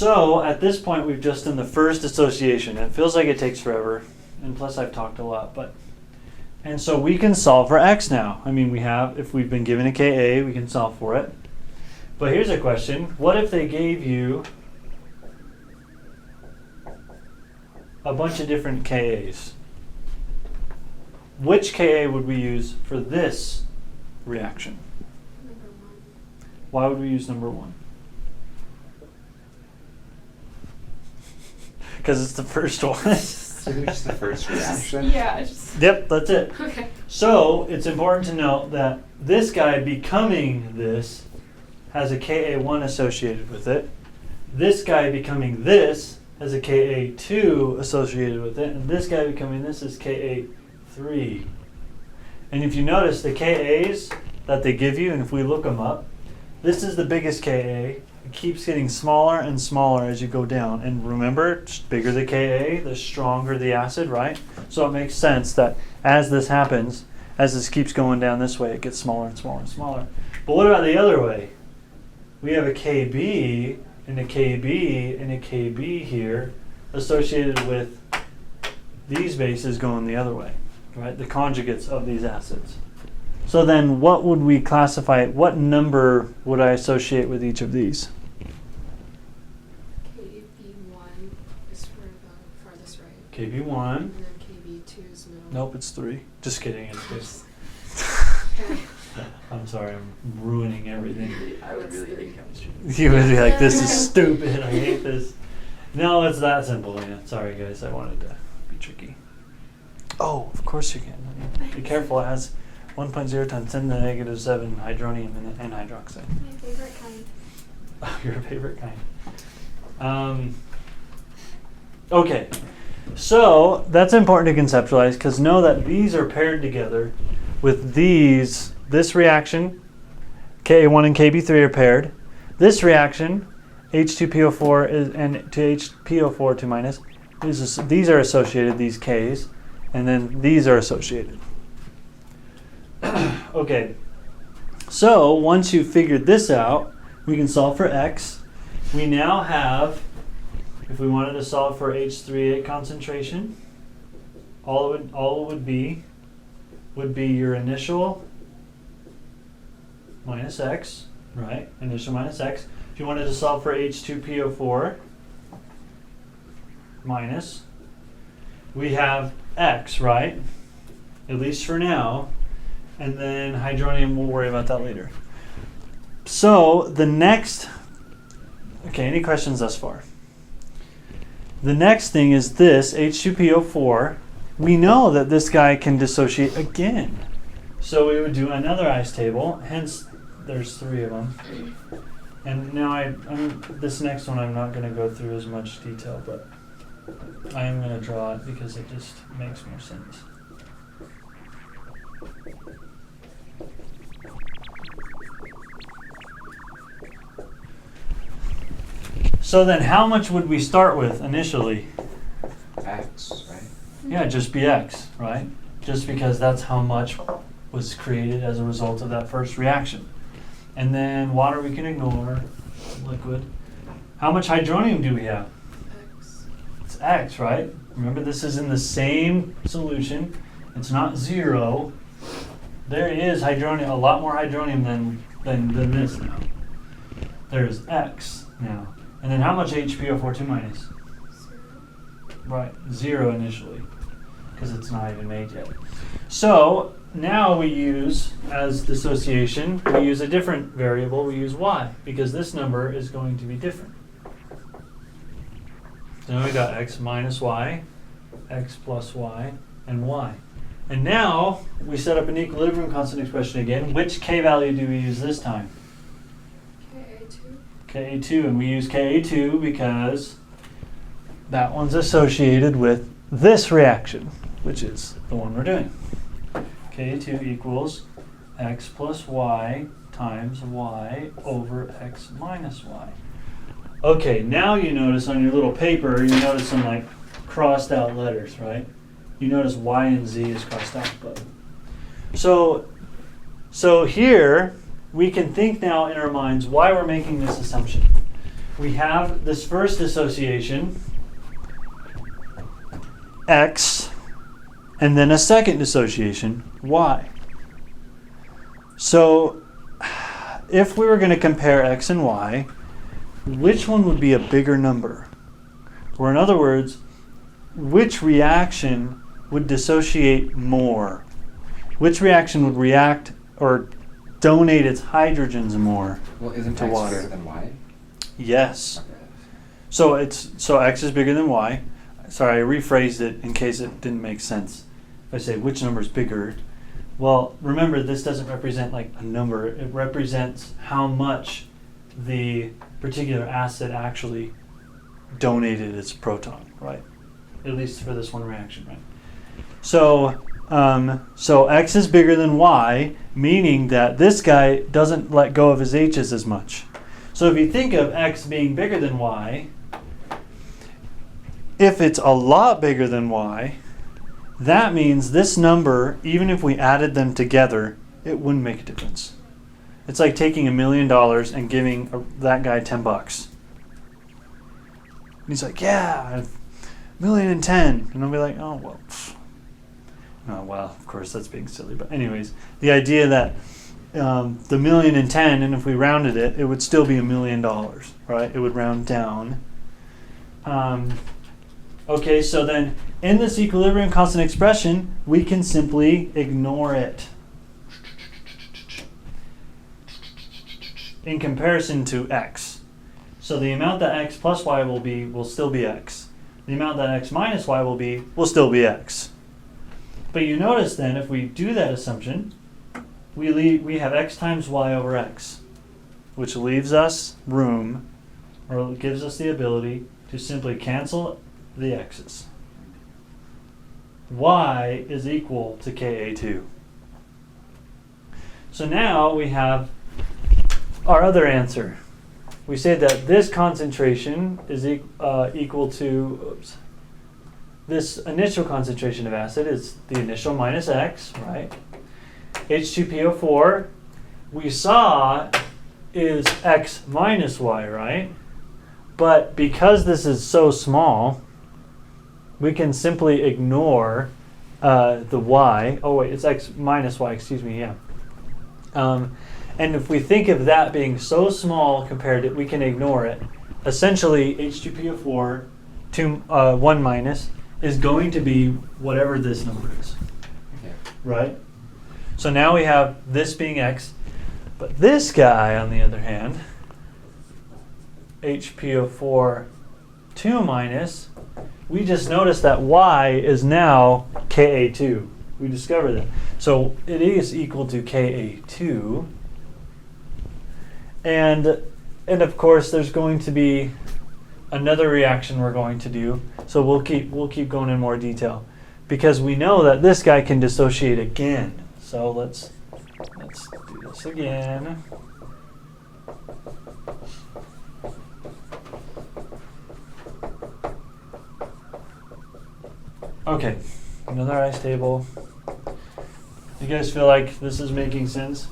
So at this point, we've just done the first association. It feels like it takes forever, and plus I've talked a lot. And so we can solve for x now. I mean, if we've been given a Ka, we can solve for it. But here's a question. What if they gave you a bunch of different Kas? Which Ka would we use for this reaction? Number 1. Why would we use number 1? Because it's the first one. So it's the first reaction? Yeah, just. Yep, that's it. Okay. So it's important to note that this guy becoming this has a Ka1 associated with it. This guy becoming this has a Ka2 associated with it. And this guy becoming this is Ka3. And if you notice the Kas that they give you, and if we look them up, this is the biggest Ka. It keeps getting smaller and smaller as you go down. And remember, bigger the Ka, the stronger the acid, right? So it makes sense that as this happens, as this keeps going down this way, it gets smaller and smaller and smaller. But what about the other way? We have a Kb and a Kb and a Kb here associated with these bases going the other way, right? The conjugates of these acids. So then what would we classify, what number would I associate with each of these? KB1 is for the farthest right. Kb1. And then KB2 is middle. Nope, it's 3. Just kidding. It's just Okay. I'm sorry, I'm ruining everything. I would really hate chemistry. You would be like, this is stupid, I hate this. No, it's that simple. Yeah. Sorry guys, I wanted to be tricky. Oh, of course you can. Be careful, it has 1.0 times 10 to the negative 7 hydronium in it and hydroxide. My favorite kind. Oh, your favorite kind. Okay, so that's important to conceptualize because know that these are paired together with this reaction, Ka1 and Kb3 are paired. This reaction, H2PO4 and to HPO4 2 minus, these are associated, these Ks, and then these are associated. Okay, so once you've figured this out, we can solve for x. We now have, if we wanted to solve for H3 concentration, all it would be your initial minus x, right? Initial minus x. If you wanted to solve for H2PO4 minus, we have x, right? At least for now. And then hydronium, we'll worry about that later. So the next, okay, any questions thus far? The next thing is this, H2PO4. We know that this guy can dissociate again. So we would do another ice table, hence there's 3 of them. And now this next one I'm not going to go through as much detail, but I am going to draw it because it just makes more sense. So then how much would we start with initially? X, right? Yeah, just be x, right? Just because that's how much was created as a result of that first reaction. And then water we can ignore, liquid. How much hydronium do we have? X. It's x, right? Remember this is in the same solution. It's not 0. There is hydronium, a lot more hydronium than this now. There's x now. And then how much HPO4 2 minus? 0. Right, 0 initially, because it's not even made yet. So now we use, as dissociation, we use a different variable. We use y, because this number is going to be different. So now we got x minus y, x plus y, and y. And now we set up an equilibrium constant expression again. Which k value do we use this time? Ka2. Ka2, and we use Ka2 because that one's associated with this reaction, which is the one we're doing. Ka2 equals x plus y times y over x minus y. Okay, now you notice on your little paper, you notice some like crossed out letters, right? You notice y and z is crossed out. But so here we can think now in our minds why we're making this assumption. we have this first dissociation, X, and then a second dissociation, Y. So if we were going to compare X and Y, which one would be a bigger number? Or in other words, which reaction would dissociate more? Which reaction would react or donate its hydrogens more Well, isn't to X water? bigger than Y? Yes. Okay. So X is bigger than Y. Sorry, I rephrased it in case it didn't make sense. If I say which number is bigger, well, remember this doesn't represent like a number. It represents how much the particular acid actually donated its proton, right? At least for this one reaction, right? So X is bigger than Y, meaning that this guy doesn't let go of his H's as much. So if you think of X being bigger than Y, if it's a lot bigger than Y, that means this number, even if we added them together, it wouldn't make a difference. It's like taking $1 million and giving that guy $10. And he's like, yeah, I have $1,010,000. And I'll be like, oh, well. Oh, well, of course, that's being silly. But anyways, the idea that the $1,010,000, and if we rounded it, it would still be $1 million, right? It would round down. Okay, so then in this equilibrium constant expression, we can simply ignore it in comparison to X. So the amount that X plus Y will still be X. The amount that X minus Y will still be X. But you notice then, if we do that assumption, we have X times Y over X, which leaves us room, or gives us the ability to simply cancel the X's. Y is equal to Ka2. So now we have our other answer. We say that this concentration is equal to, this initial concentration of acid is the initial minus X, right? H2PO4, we saw is X minus Y, right? But because this is so small, we can simply ignore the Y. Oh wait, it's X minus Y, excuse me, yeah. And if we think of that being so small compared to, we can ignore it. Essentially, H2PO4, 1 minus, is going to be whatever this number is, Okay. right? So now we have this being X, but this guy, on the other hand, HPO4 2 minus, we just noticed that Y is now Ka2. We discovered that. So it is equal to Ka2. And of course there's going to be another reaction we're going to do. So we'll keep going in more detail because we know that this guy can dissociate again. So let's do this again. Okay, another ice table. You guys feel like this is making sense?